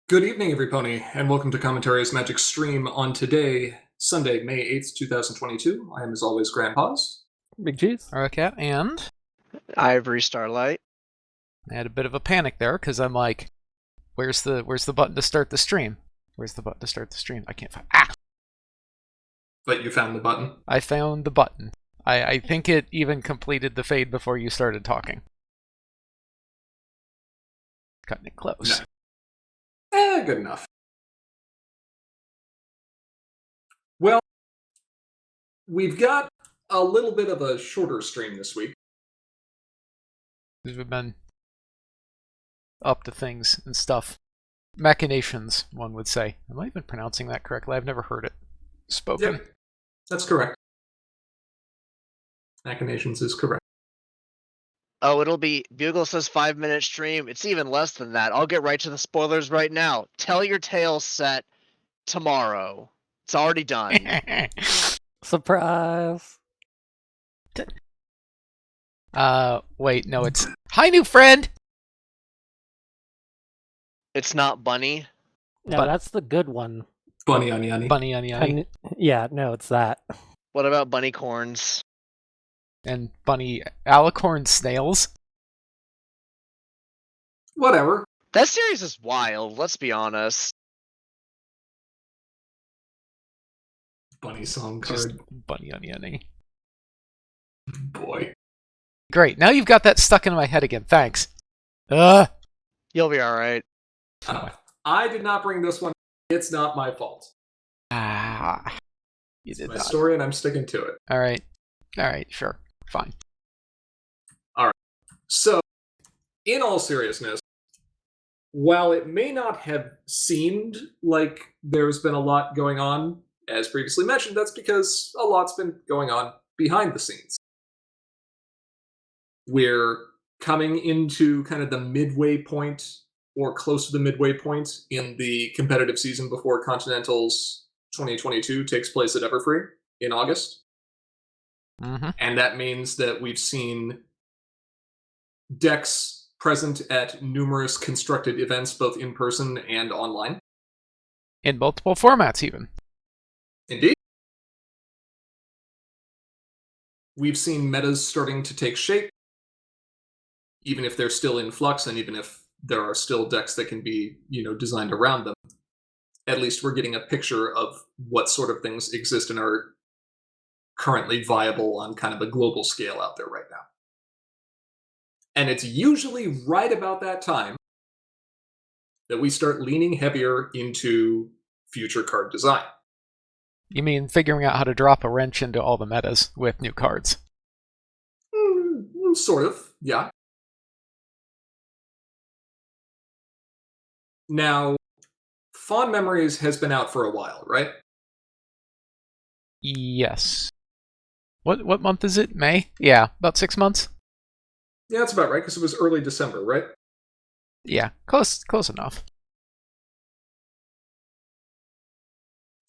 Good evening, everypony, and welcome to Commentary's Magic Stream on today, Sunday, May 8th, 2022. I am, as always, Grandpa's. Big cheese. Okay, and Ivory Starlight. I had a bit of a panic there because I'm like, where's the button to start the stream? Where's the button to start the stream? I can't find. But you found the button. I found the button. I think it even completed the fade before you started talking. Cutting it close. No. Good enough. Well, we've got a little bit of a shorter stream this week. We've been up to things and stuff. Machinations, one would say. Am I even pronouncing that correctly? I've never heard it spoken. Yep, that's correct. Machinations is correct. Oh, it'll be, Bugle says 5-minute stream. It's even less than that. I'll get right to the spoilers right now. Tell Your Tale set tomorrow. It's already done. Surprise. Wait, no, it's hi, new friend. It's not Bunny. No, that's the good one. Bunny Onioni. Bunny Onioni. Yeah, no, it's that. What about Bunny Corns? And bunny alicorn snails. Whatever. That series is wild, let's be honest. Bunny song Just card. bunny oniony. Boy. Great, now you've got that stuck in my head again. Thanks. You'll be alright. I did not bring this one. It's not my fault. You It's did my not. story, and I'm sticking to it. All right, sure, fine. So, in all seriousness, while it may not have seemed like there's been a lot going on, as previously mentioned, that's because a lot's been going on behind the scenes. We're coming into kind of the midway point, or close to the midway point, in the competitive season before Continentals 2022 takes place at Everfree in August. Mm-hmm. And that means that we've seen decks present at numerous constructed events, both in person and online. In multiple formats, even. Indeed. We've seen metas starting to take shape, even if they're still in flux, and even if there are still decks that can be, designed around them. At least we're getting a picture of what sort of things exist and are currently viable on kind of a global scale out there right now. And it's usually right about that time that we start leaning heavier into future card design. You mean figuring out how to drop a wrench into all the metas with new cards? Sort of, yeah. Now, Fond Memories has been out for a while, right? Yes. What month is it? May? Yeah, about 6 months. Yeah, that's about right, because it was early December, right? Yeah, close enough.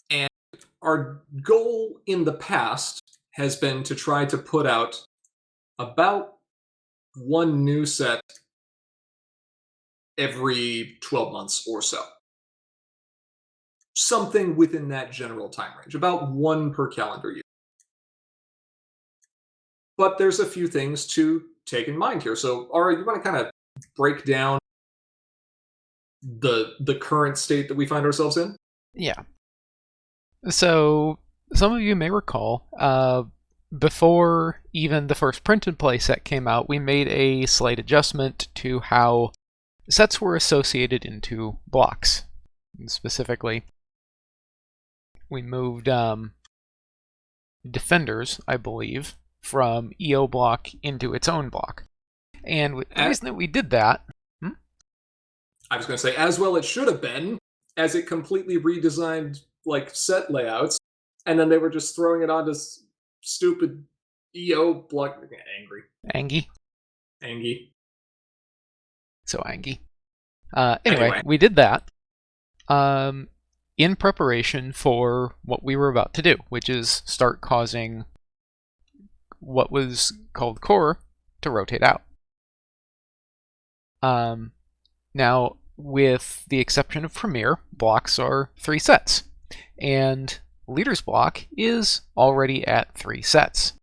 And our goal in the past has been to try to put out about one new set every 12 months or so. Something within that general time range, about one per calendar year. But there's a few things to take in mind here. So, Ara, you want to kind of break down the current state that we find ourselves in? Yeah. So, some of you may recall, before even the first print and play set came out, we made a slight adjustment to how sets were associated into blocks. And specifically, we moved Defenders, I believe, from EO block into its own block. And the reason that we did that... I was going to say, as well it should have been, as it completely redesigned set layouts, and then they were just throwing it onto stupid EO block. Angie. So Angie. Anyway, we did that in preparation for what we were about to do, which is start causing what was called core to rotate out. Now, with the exception of Premier, blocks are 3 sets. And Leader's Block is already at 3 sets.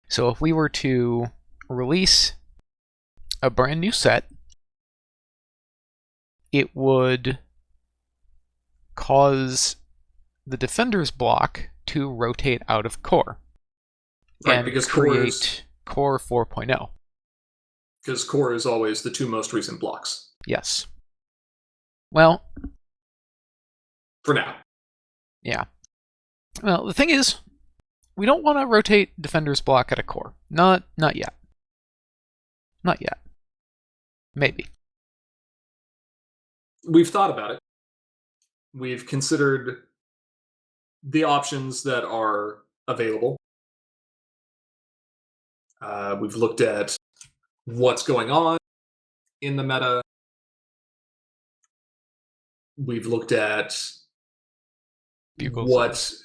So if we were to release a brand new set, it would cause the Defender's Block to rotate out of core. Right, and because create core 4.0. Because core is always the 2 most recent blocks. Yes. Well, for now. Yeah. Well, the thing is, we don't want to rotate Defender's Block at a core. Not yet. Not yet. Maybe. We've thought about it. We've considered the options that are available. We've looked at what's going on in the meta. We've looked at Bugle's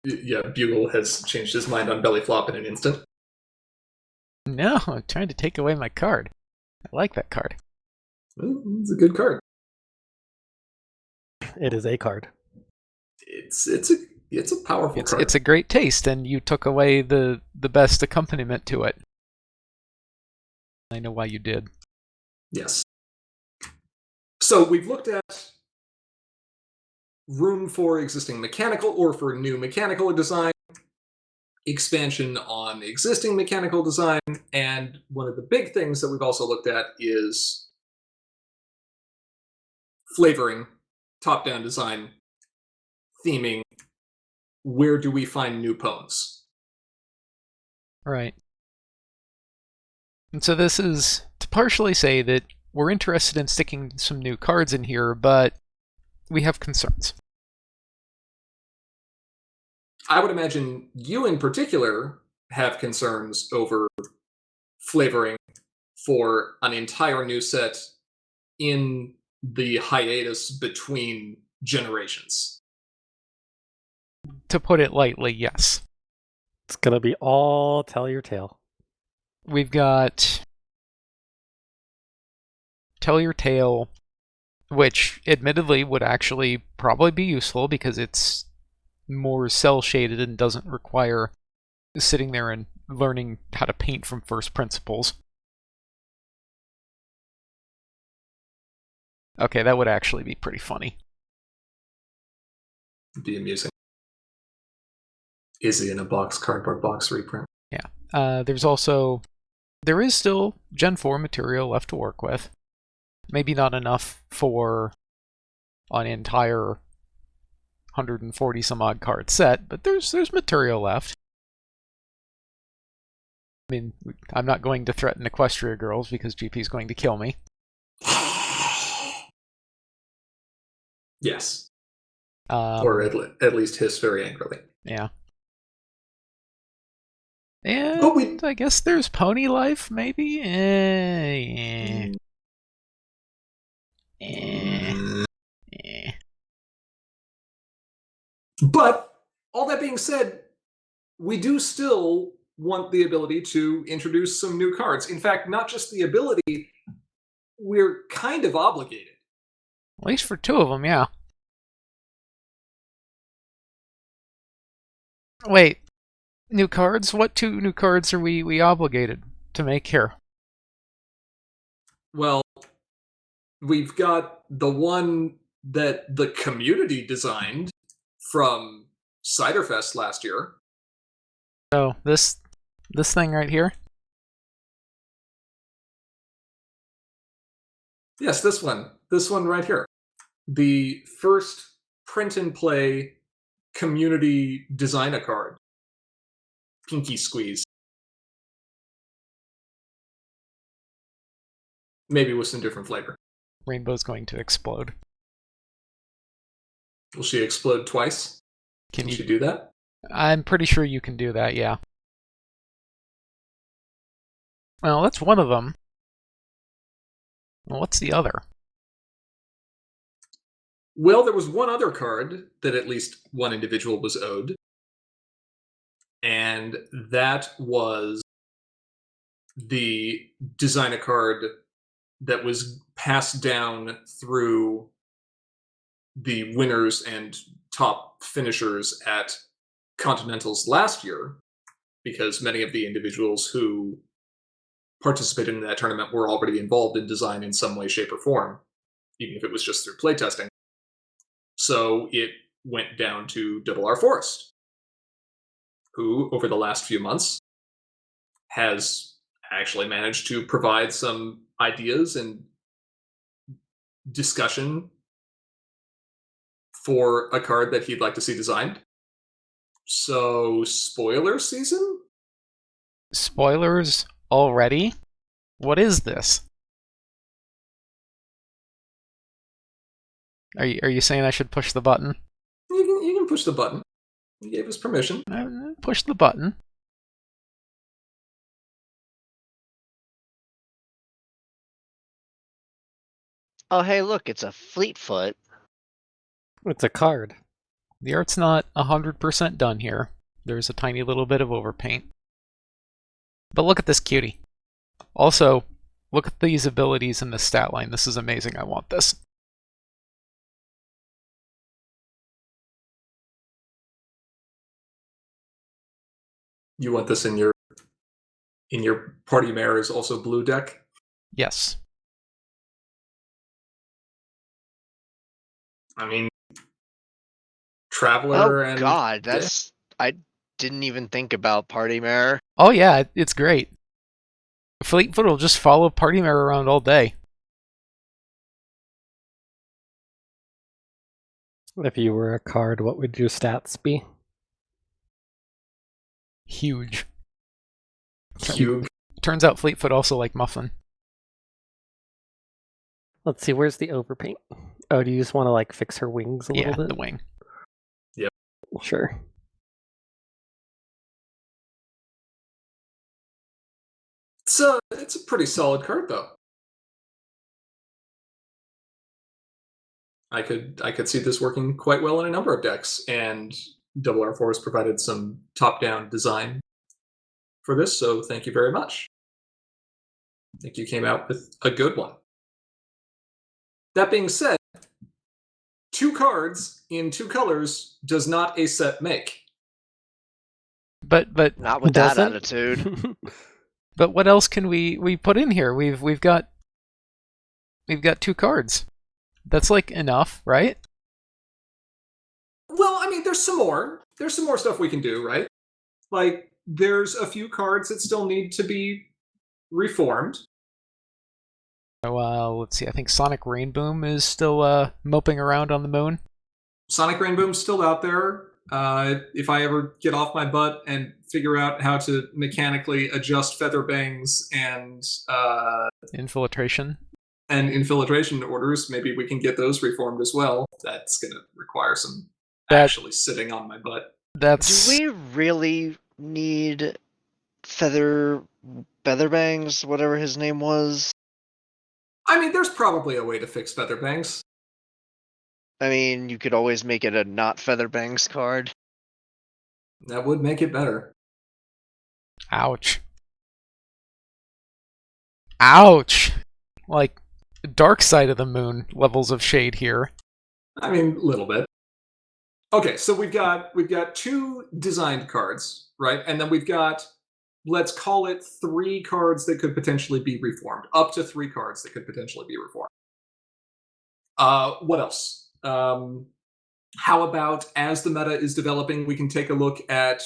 Bugle has changed his mind on belly flop in an instant. No, I'm trying to take away my card. I like that card. It's a good card. It is a card. It's a powerful card. It's a great taste, and you took away the best accompaniment to it. I know why you did. Yes. So we've looked at room for existing mechanical or for new mechanical design, expansion on existing mechanical design, and one of the big things that we've also looked at is flavoring, top-down design, theming. Where do we find new pawns? Right. And so this is to partially say that we're interested in sticking some new cards in here, but we have concerns. I would imagine you in particular have concerns over flavoring for an entire new set in the hiatus between generations. To put it lightly, yes. It's going to be all tell your tale. We've got Tell Your Tale, which admittedly would actually probably be useful because it's more cell-shaded and doesn't require sitting there and learning how to paint from first principles. Okay, that would actually be pretty funny. It'd be amusing. Izzy in a box, cardboard box reprint. Yeah. There is still Gen 4 material left to work with. Maybe not enough for an entire 140 some odd card set, but there's material left. I mean, I'm not going to threaten Equestria Girls because GP's going to kill me. Yes. Or at least hiss very angrily. Yeah. And I guess there's Pony Life, maybe? But, all that being said, we do still want the ability to introduce some new cards. In fact, not just the ability, we're kind of obligated. At least for 2 of them, yeah. Wait, new cards? What 2 new cards are we obligated to make here? Well, we've got the one that the community designed from Ciderfest last year. So, this thing right here? Yes, this one. This one right here. The first print-and-play community designer card. Pinky Squeeze. Maybe with some different flavor. Rainbow's going to explode. Will she explode twice? Can she do that? I'm pretty sure you can do that, yeah. Well, that's one of them. Well, what's the other? Well, there was one other card that at least one individual was owed. And that was the designer card that was passed down through the winners and top finishers at Continentals last year, because many of the individuals who participated in that tournament were already involved in design in some way, shape, or form, even if it was just through playtesting. So it went down to Double R Forest, who, over the last few months, has actually managed to provide some ideas and discussion for a card that he'd like to see designed. So, spoiler season? Spoilers already? What is this? Are you saying I should push the button? You can push the button. He gave us permission. Push the button. Oh, hey, look, it's a Fleetfoot. It's a card. The art's not 100% done here. There's a tiny little bit of overpaint. But look at this cutie. Also, look at these abilities in the stat line. This is amazing. I want this. You want this in your party mayor's also blue deck? Yes. I mean, Traveler Oh and god, that's... I didn't even think about Party Mare. Oh yeah, it's great. Fleetfoot will just follow Party Mare around all day. If you were a card, what would your stats be? Huge. Cube. Turns out Fleetfoot also like Muffin. Let's see, where's the overpaint? Oh, do you just want to like fix her wings a Yeah, little the bit? wing. Sure. It's a pretty solid card, though. I could see this working quite well in a number of decks, and Double R4 has provided some top-down design for this, so thank you very much. I think you came out with a good one. That being said, 2 cards in 2 colors does not a set make. But Not with that Doesn't? attitude. but what else can we put in here? We've got 2 cards. That's like enough, right? Well, I mean, there's some more. There's some more stuff we can do, right? Like, there's a few cards that still need to be reformed. So let's see. I think Sonic Rainboom is still moping around on the moon. Sonic Rainboom's still out there. If I ever get off my butt and figure out how to mechanically adjust feather bangs and Infiltration. infiltration orders, maybe we can get those reformed as well. That's going to require some That- actually sitting on my butt. That's Do we really need Featherbangs, whatever his name was? I mean, there's probably a way to fix feather bangs. I mean, you could always make it a not Featherbangs card. That would make it better. ouch. Ouch. Like dark side of the moon levels of shade here. I mean, a little bit. Okay, so we've got 2 designed cards, right? And then we've got, let's call it 3 cards that could potentially be reformed. Up to 3 cards that could potentially be reformed. What else? How about, as the meta is developing, we can take a look at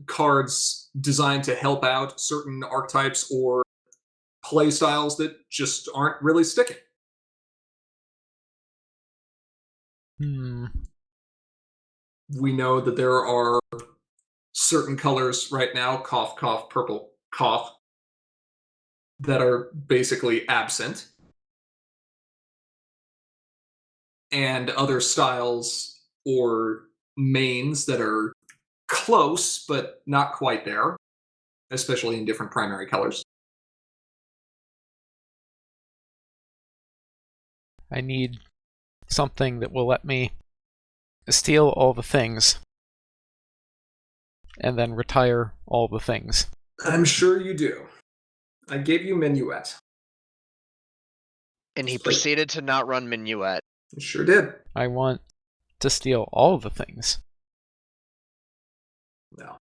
cards designed to help out certain archetypes or play styles that just aren't really sticking. We know that there are certain colors right now, cough, cough, purple, cough, that are basically absent. And other styles or mains that are close, but not quite there, especially in different primary colors. I need something that will let me steal all the things and then retire all the things. I'm sure you do. I gave you Minuet. And he proceeded to not run Minuet. He sure did. I want to steal all the things. No.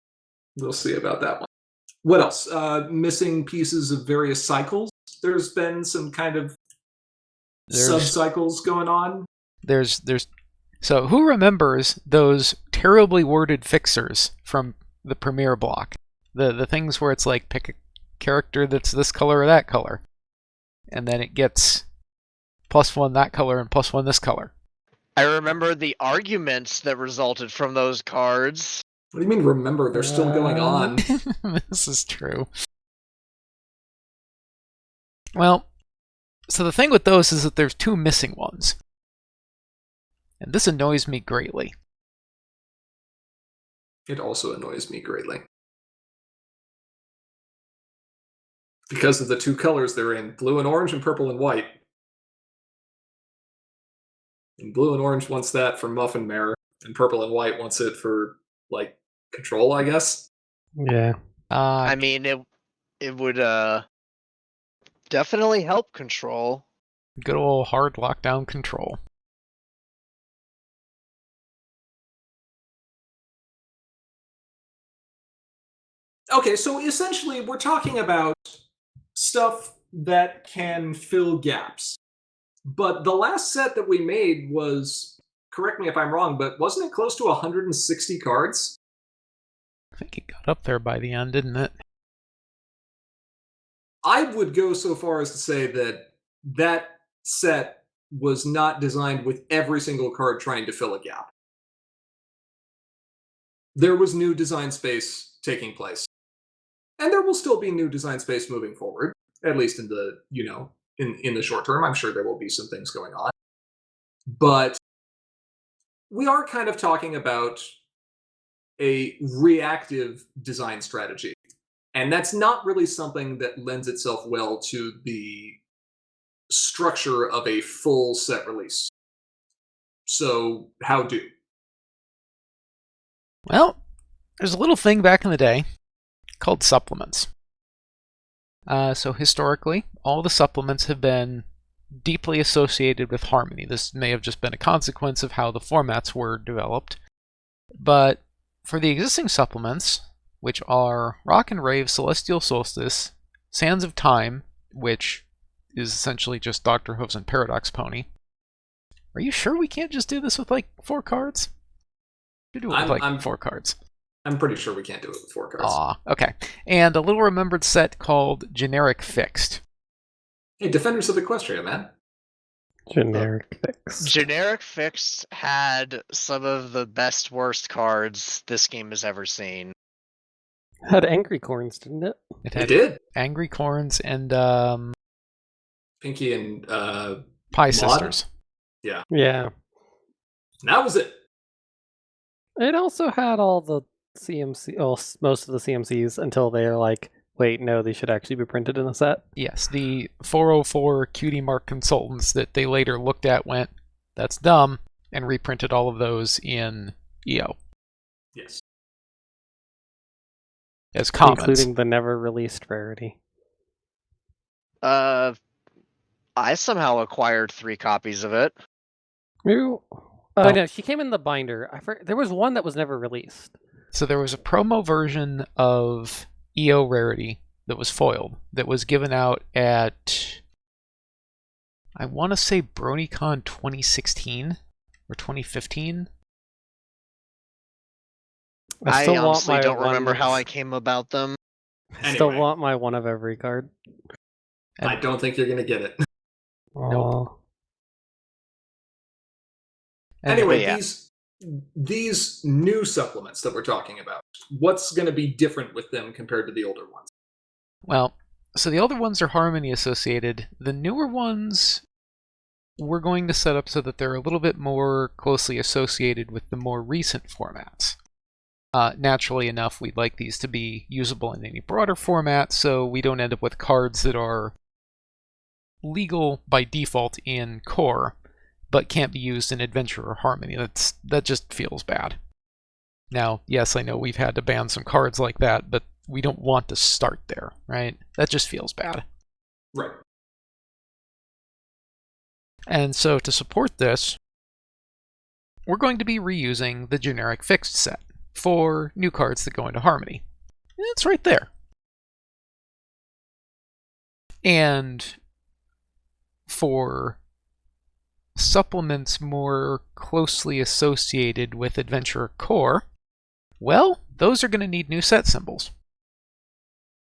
We'll see about that one. What else? Missing pieces of various cycles. There's been some kind of sub-cycles going on. So who remembers those terribly worded fixers from the premiere block? The things where it's like, pick a character that's this color or that color. And then it gets +1 that color and +1 this color. I remember the arguments that resulted from those cards. What do you mean remember? They're still going on. This is true. Well, so the thing with those is that there's 2 missing ones. And this annoys me greatly. It also annoys me greatly. Because of the 2 colors they're in, blue and orange and purple and white. And blue and orange wants that for Muffin Mare, and purple and white wants it for, like, control, I guess. Yeah. I mean, it would definitely help control. Good old hard lockdown control. Okay, so essentially we're talking about stuff that can fill gaps. But the last set that we made was, correct me if I'm wrong, but wasn't it close to 160 cards? I think it got up there by the end, didn't it? I would go so far as to say that that set was not designed with every single card trying to fill a gap. There was new design space taking place. And there will still be new design space moving forward, at least in the, in the short term. I'm sure there will be some things going on. But we are kind of talking about a reactive design strategy. And that's not really something that lends itself well to the structure of a full set release. So, how do? Well, there's a little thing back in the day called supplements. So historically, all the supplements have been deeply associated with Harmony. This may have just been a consequence of how the formats were developed. But for the existing supplements, which are Rock and Rave, Celestial Solstice, Sands of Time, which is essentially just Dr. Hooves and Paradox Pony. Are you sure we can't just do this with like 4 cards? We do it with like 4 cards. I'm pretty sure we can't do it with 4 cards. Aw, okay. And a little remembered set called Generic Fixed. Hey, Defenders of Equestria, man. Generic Fixed. Generic Fixed had some of the best worst cards this game has ever seen. Had Angry Corns, didn't it? It did. Angry Corns and Pinky and Pie Maud? Sisters. Yeah. Yeah. And that was it. It also had all the CMC, well, most of the CMCs until they're like, wait, no, they should actually be printed in a set. Yes, the 404 Cutie Mark consultants that they later looked at went, that's dumb, and reprinted all of those in EO. Yes. As comments. Including the never released rarity. I somehow acquired 3 copies of it. Oh, no, she came in the binder. There was one that was never released. So there was a promo version of EO Rarity that was foiled, that was given out at, I want to say BronyCon 2016 or 2015. I honestly don't remember how I came about them. I still want my one of every card. I don't think you're going to get it. Nope. Anyway, yeah. these new supplements that we're talking about, what's going to be different with them compared to the older ones? Well, so the older ones are Harmony associated. The newer ones we're going to set up so that they're a little bit more closely associated with the more recent formats. Naturally enough, we'd like these to be usable in any broader format, so we don't end up with cards that are legal by default in core, but can't be used in Adventure or Harmony. That just feels bad. Now, yes, I know we've had to ban some cards like that, but we don't want to start there, right? That just feels bad. Right. And so to support this, we're going to be reusing the generic fixed set for new cards that go into Harmony. It's right there. And for supplements more closely associated with Adventurer Core, well, those are going to need new set symbols.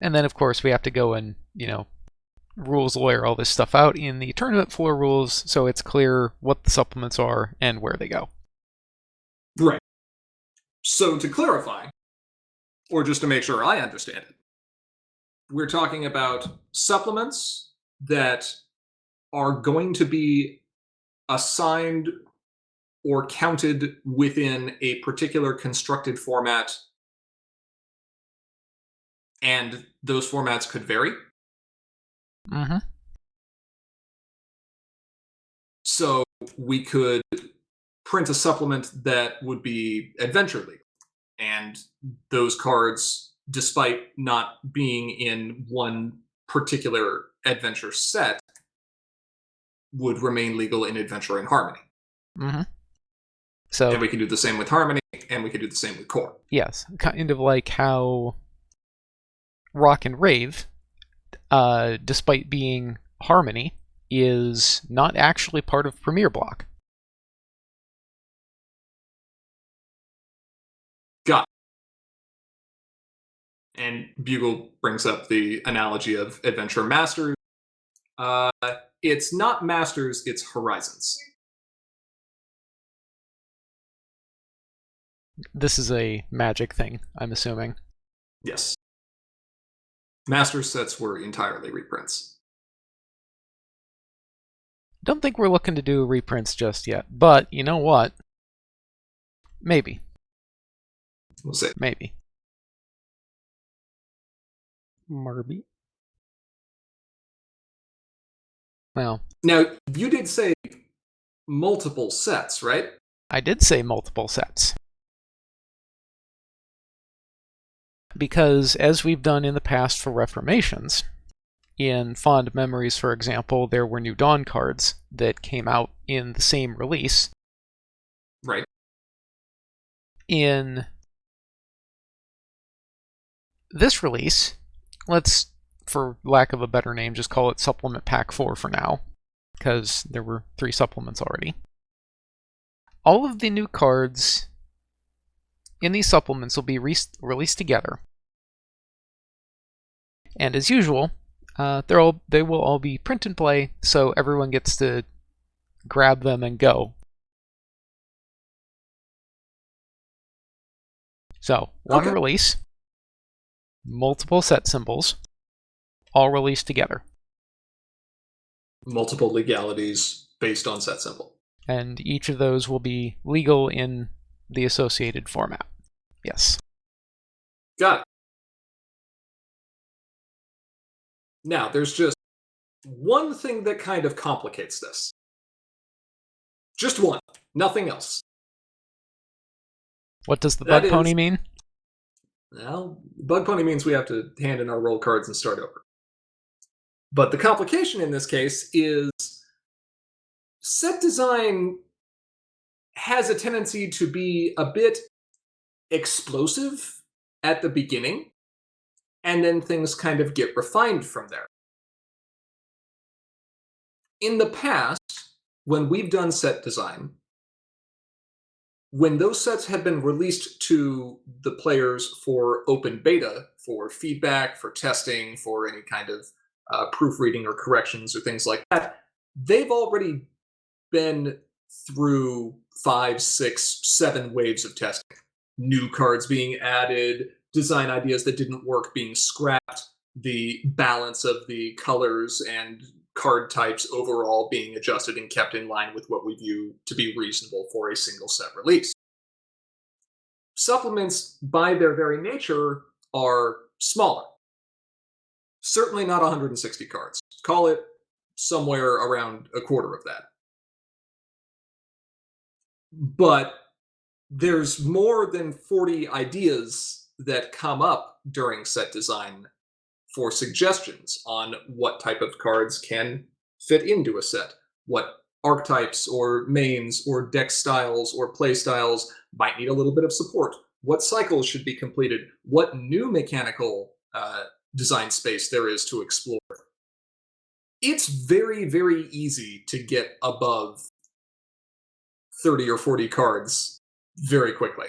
And then, of course, we have to go and, rules lawyer all this stuff out in the tournament floor rules so it's clear what the supplements are and where they go. Right. So to clarify, or just to make sure I understand it, we're talking about supplements that are going to be assigned or counted within a particular constructed format, and those formats could vary. Mm-hmm. So we could print a supplement that would be adventure legal, and those cards, despite not being in one particular adventure set, would remain legal in Adventure and Harmony. Mm-hmm. So, and we can do the same with Harmony, and we can do the same with Core. Yes, kind of like how Rock and Rave, despite being Harmony, is not actually part of Premier Block. Got it. And Bugle brings up the analogy of Adventure Masters. It's not Masters, it's Horizons. This is a Magic thing, I'm assuming. Yes. Master sets were entirely reprints. Don't think we're looking to do reprints just yet, but you know what? Maybe. We'll see. Maybe. Marby. Well. Now, you did say multiple sets, right? I did say multiple sets. Because, as we've done in the past for Reformations, in Fond Memories, for example, there were New Dawn cards that came out in the same release. Right. In this release, let's, for lack of a better name, just call it Supplement Pack 4 for now, because there were 3 supplements already. All of the new cards in these supplements will be released together. And as usual, they will all be print and play, so everyone gets to grab them and go. So, one release, multiple set symbols, all released together. Multiple legalities based on set symbol. And each of those will be legal in the associated format. Yes. Got it. Now, there's just one thing that kind of complicates this. Just one. Nothing else. What does the Bug Pony mean? Well, Bug Pony means we have to hand in our roll cards and start over. But the complication in this case is set design has a tendency to be a bit explosive at the beginning, and then things kind of get refined from there. In the past, when we've done set design, when those sets have been released to the players for open beta, for feedback, for testing, for any kind of proofreading or corrections or things like that, they've already been through 5, 6, 7 waves of testing. New cards being added, design ideas that didn't work being scrapped, the balance of the colors and card types overall being adjusted and kept in line with what we view to be reasonable for a single set release. Supplements, by their very nature, are smaller. Certainly not 160 cards. Call it somewhere around a quarter of that. But there's more than 40 ideas that come up during set design for suggestions on what type of cards can fit into a set, what archetypes or mains or deck styles or play styles might need a little bit of support. What cycles should be completed? What new mechanical design space there is to explore. It's very, very easy to get above 30 or 40 cards very quickly.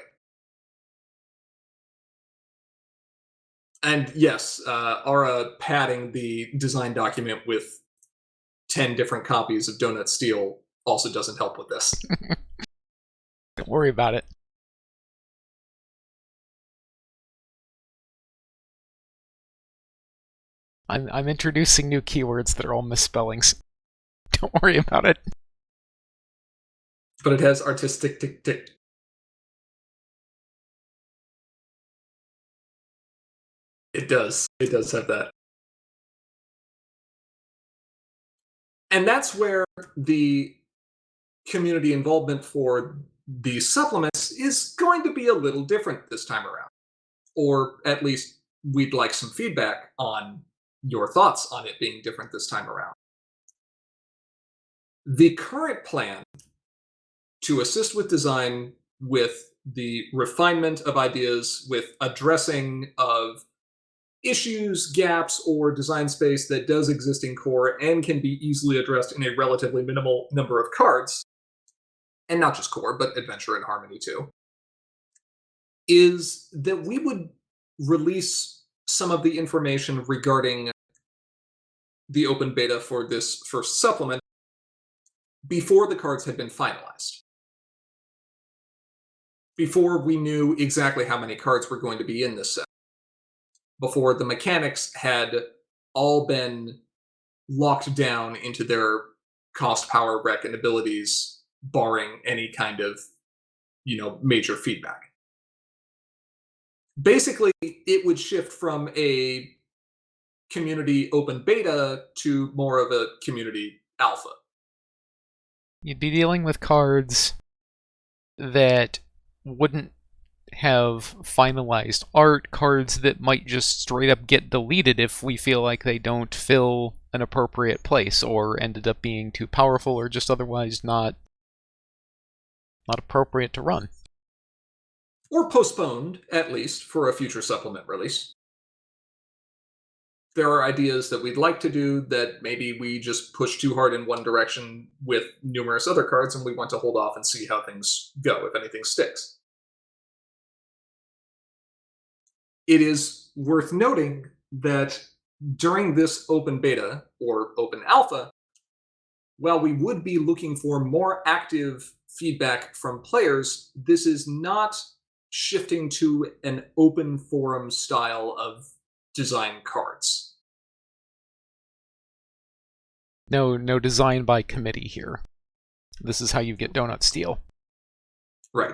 And yes, Ara padding the design document with 10 different copies of Donut Steel also doesn't help with this. Don't worry about it. I'm introducing new keywords that are all misspellings. Don't worry about it. But it has artistic tick tick. It does. It does have that. And that's where the community involvement for the supplements is going to be a little different this time around. Or at least we'd like some feedback on your thoughts on it being different this time around. The current plan to assist with design, with the refinement of ideas, with addressing of issues, gaps, or design space that does exist in core and can be easily addressed in a relatively minimal number of cards, and not just core, but adventure and harmony too, is that we would release some of the information regarding the open beta for this first supplement before the cards had been finalized. Before we knew exactly how many cards were going to be in this set. Before the mechanics had all been locked down into their cost, power, rec, and abilities, barring any kind of, major feedback. Basically, it would shift from a community open beta to more of a community alpha. You'd be dealing with cards that wouldn't have finalized art, cards that might just straight up get deleted if we feel like they don't fill an appropriate place or ended up being too powerful or just otherwise not appropriate to run. Or postponed, at least, for a future supplement release. There are ideas that we'd like to do that maybe we just push too hard in one direction with numerous other cards, and we want to hold off and see how things go, if anything sticks. It is worth noting that during this open beta, or open alpha, while we would be looking for more active feedback from players, this is not shifting to an open forum style of design cards. No design by committee here. This is how you get Donut Steel. Right.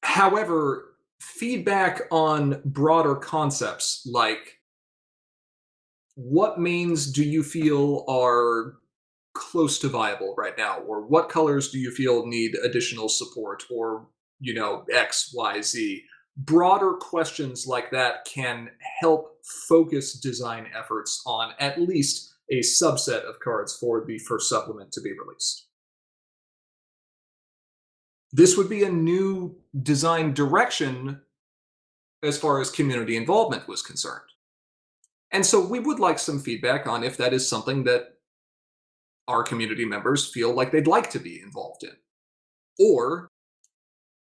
However, feedback on broader concepts like what mains do you feel are close to viable right now, or what colors do you feel need additional support, or X, Y, Z. Broader questions like that can help focus design efforts on at least a subset of cards for the first supplement to be released. This would be a new design direction as far as community involvement was concerned. And so we would like some feedback on if that is something that our community members feel like they'd like to be involved in. Or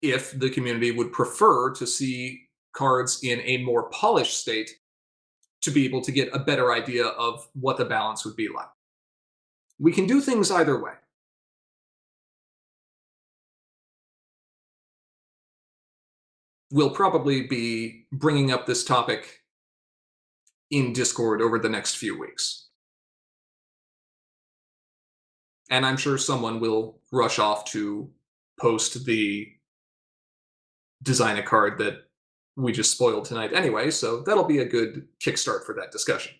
if the community would prefer to see cards in a more polished state to be able to get a better idea of what the balance would be like. We can do things either way. We'll probably be bringing up this topic in Discord over the next few weeks. And I'm sure someone will rush off to post the design a card that we just spoiled tonight anyway, so that'll be a good kickstart for that discussion.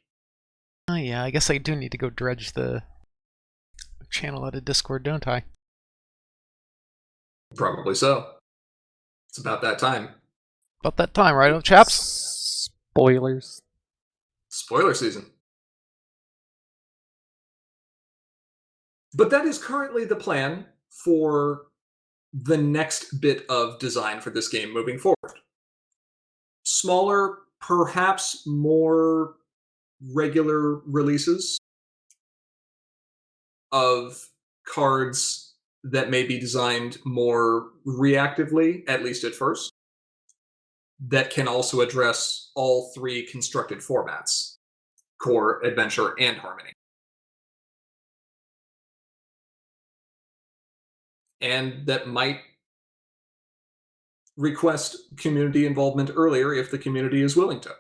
Oh yeah, I guess I do need to go dredge the channel out of Discord, don't I? Probably so. It's about that time. About that time, right, chaps? Spoilers. Spoiler season. But that is currently the plan for the next bit of design for this game moving forward. Smaller, perhaps more regular releases of cards that may be designed more reactively, at least at first, that can also address all three constructed formats: core, adventure, and harmony. And that might request community involvement earlier if the community is willing to.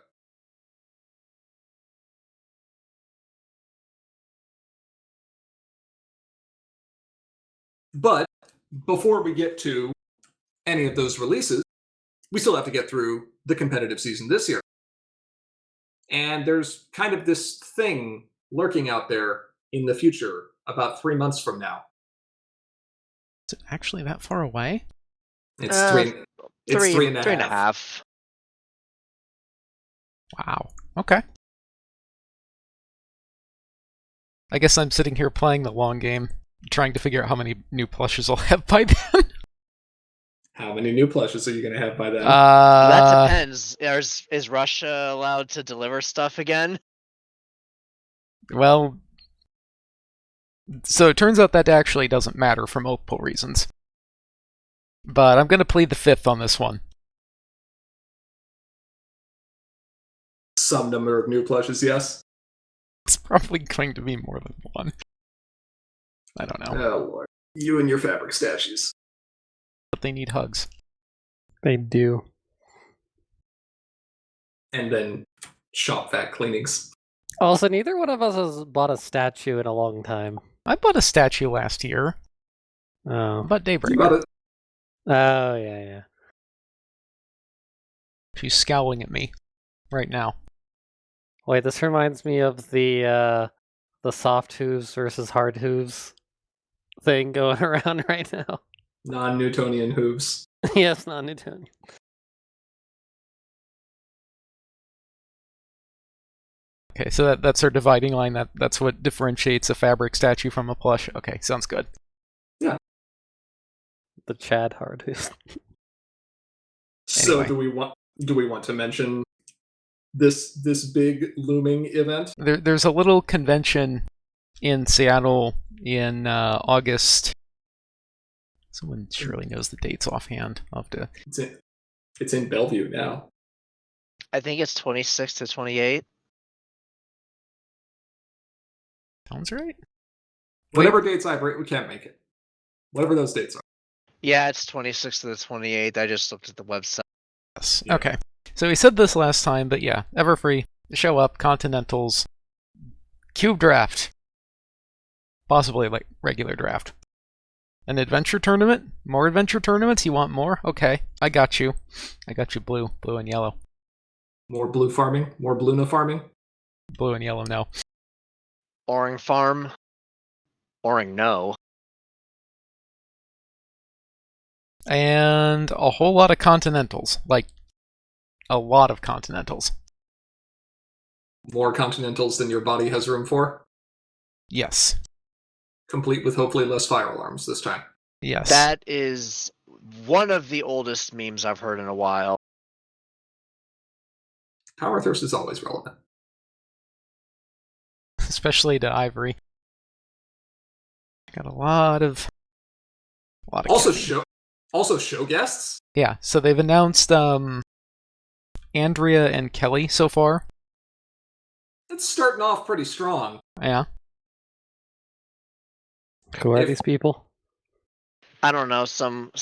But before we get to any of those releases, we still have to get through the competitive season this year. And there's kind of this thing lurking out there in the future about 3 months from now. Is it actually that far away? It's three and a half. Wow. Okay. I guess I'm sitting here playing the long game, trying to figure out how many new plushes I'll have by then. How many new plushes are you going to have by then? That depends. Is Russia allowed to deliver stuff again? Well, so it turns out that actually doesn't matter for multiple reasons. But I'm going to plead the fifth on this one. Some number of new plushes, yes? It's probably going to be more than one. I don't know. Oh, Lord. You and your fabric statues. But they need hugs. They do. And then shop vac cleanings. Also, neither one of us has bought a statue in a long time. I bought a statue last year. Oh. But Daybreak. You bought it. Oh, yeah. She's scowling at me right now. Wait, this reminds me of the soft hooves versus hard hooves thing going around right now. Non-Newtonian hooves. Yes, non-Newtonian. Okay, so that's our dividing line. That's what differentiates a fabric statue from a plush. Okay, sounds good. Yeah. The Chad hard hooves. So Anyway. do we want to mention this big looming event? There's a little convention in Seattle in August. Someone surely knows the dates offhand. I'll have to... It's in Bellevue now. I think it's 26 to 28. Sounds right. Whatever dates we can't make it. Whatever those dates are. Yeah, it's 26 to the 28th. I just looked at the website. Yes. Yeah. Okay. So we said this last time, but yeah, Everfree, show up, Continentals, Cube Draft, possibly like regular draft. An adventure tournament? More adventure tournaments? You want more? Okay, I got you. I got you blue and yellow. More blue farming? More Bluna farming? Blue and yellow, no. Oring Farm. Oring no. And a whole lot of Continentals. Like, a lot of Continentals. More Continentals than your body has room for? Yes. Complete with hopefully less fire alarms this time. Yes. That is one of the oldest memes I've heard in a while. Power Thirst is always relevant. Especially to Ivory. Got a lot of Also show guests? Yeah, so they've announced Andrea and Kelly so far. It's starting off pretty strong. Yeah. Who are these people? I don't know, some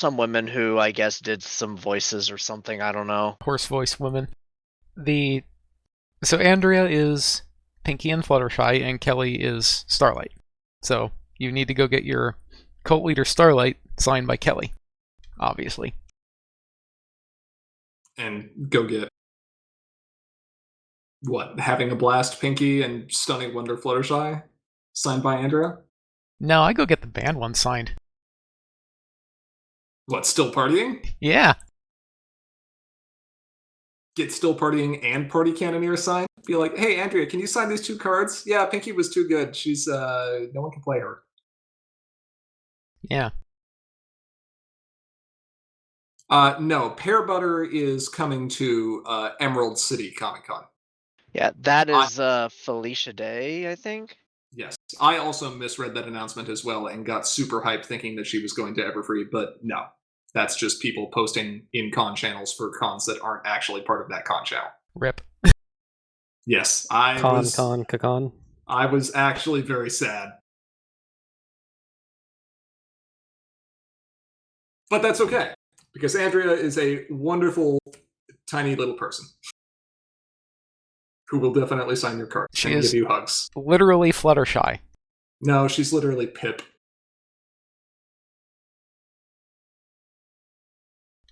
women who I guess did some voices or something. I don't know. Horse voice women. So Andrea is Pinky and Fluttershy, and Kelly is Starlight. So you need to go get your cult leader Starlight signed by Kelly, obviously. And go get what? Having a blast Pinky and Stunning Wonder Fluttershy signed by Andrea? No, I go get the band one signed. What, still partying? Yeah. get Still Partying and Party Cannoneer signed. Be like, hey, Andrea, can you sign these 2 cards? Yeah, Pinky was too good. She's, no one can play her. Yeah. No, Pear Butter is coming to Emerald City Comic Con. Yeah, that is Felicia Day, I think. Yes, I also misread that announcement as well and got super hyped thinking that she was going to Everfree, but no. That's just people posting in con channels for cons that aren't actually part of that con channel. Rip. Yes, I was actually very sad. But that's okay, because Andrea is a wonderful, tiny little person who will definitely sign your cards and give you hugs. Literally Fluttershy. No, she's literally Pip.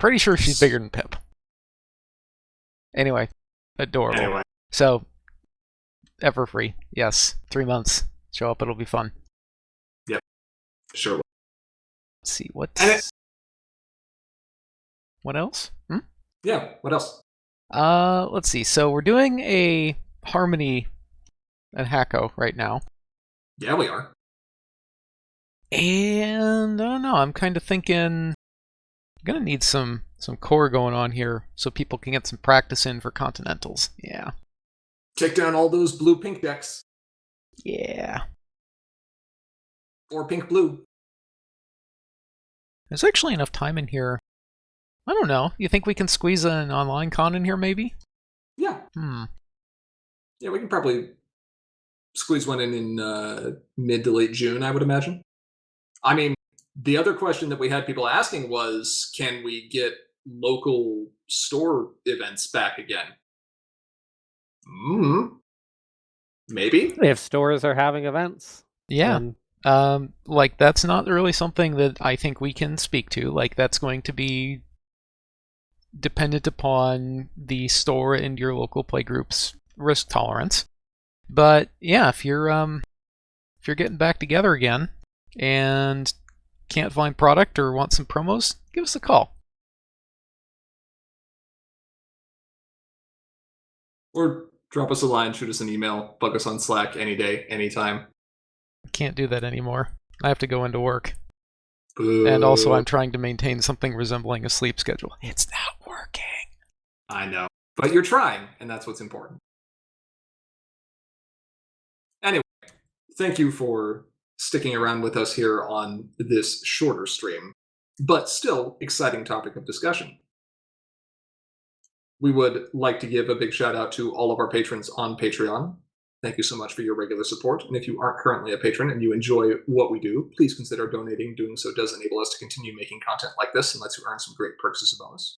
Pretty sure she's bigger than Pip. Anyway, adorable. Anyway. So, Everfree, yes, 3 months. Show up, it'll be fun. Yep, sure. Let's see, what else? Yeah, what else? Let's see. So we're doing a Harmony and Hacko right now. Yeah, we are. And I don't know, I'm kind of thinking I'm gonna need some core going on here so people can get some practice in for Continentals. Yeah. Take down all those blue-pink decks. Yeah. Or pink-blue. There's actually enough time in here. I don't know. You think we can squeeze an online con in here, maybe? Yeah. Yeah, we can probably squeeze one in mid to late June, I would imagine. I mean, the other question that we had people asking was, can we get local store events back again? Maybe. If stores are having events. Yeah. Like, that's not really something that I think we can speak to. Like, that's going to be dependent upon the store and your local playgroup's risk tolerance. But yeah, if you're getting back together again and can't find product or want some promos, give us a call. Or drop us a line, shoot us an email, bug us on Slack any day, anytime. Can't do that anymore. I have to go into work. Boo. And also I'm trying to maintain something resembling a sleep schedule. It's not working. I know. But you're trying, and that's what's important. Anyway, thank you for sticking around with us here on this shorter stream, but still exciting topic of discussion. We would like to give a big shout out to all of our patrons on Patreon. Thank you so much for your regular support. And if you aren't currently a patron and you enjoy what we do, please consider donating. Doing so does enable us to continue making content like this and lets you earn some great perks as a bonus.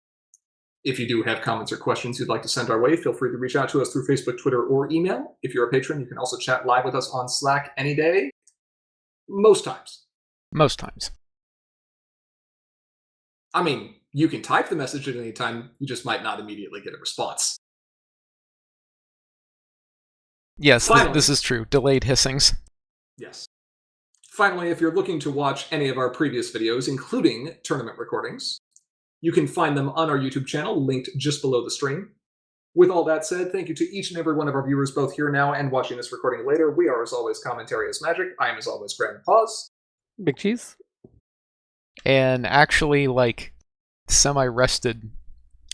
If you do have comments or questions you'd like to send our way, feel free to reach out to us through Facebook, Twitter, or email. If you're a patron, you can also chat live with us on Slack any day. Most times. Most times. I mean, you can type the message at any time, you just might not immediately get a response. Yes, this is true. Delayed hissings. Yes. Finally, if you're looking to watch any of our previous videos, including tournament recordings, you can find them on our YouTube channel, linked just below the stream. With all that said, thank you to each and every one of our viewers, both here now and watching this recording later. We are, as always, Commentary is Magic. I am, as always, Grand Pause. Big Cheese. And actually, like, semi-rested,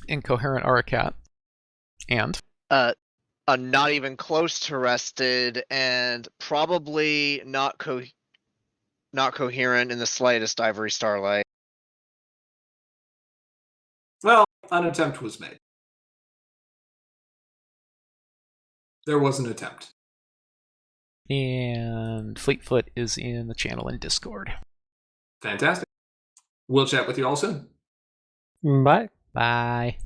incoherent Aracat. And? Not even close to rested, and probably not coherent in the slightest, Ivory Starlight. Well, an attempt was made. There was an attempt. And Fleetfoot is in the channel in Discord. Fantastic. We'll chat with you all soon. Bye. Bye.